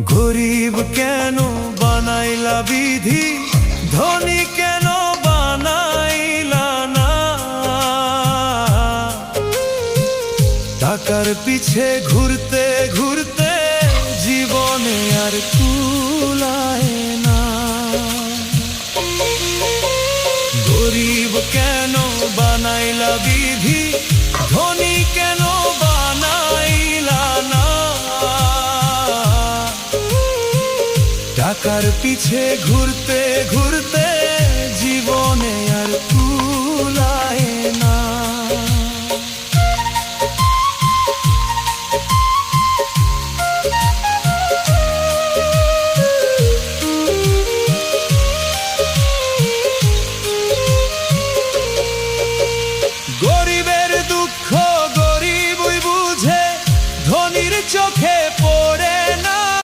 গরিব কেন বানাইলা বিধি, ধনী কেন বানাইলা না? টাকার পিছে ঘুরতে ঘুরতে জীবনে আর কুলায় না। গরিব কেন বানাইলা বিধি, ধনী কেন বানাইলা না? টাকার পিছে ঘুরতে ঘুরতে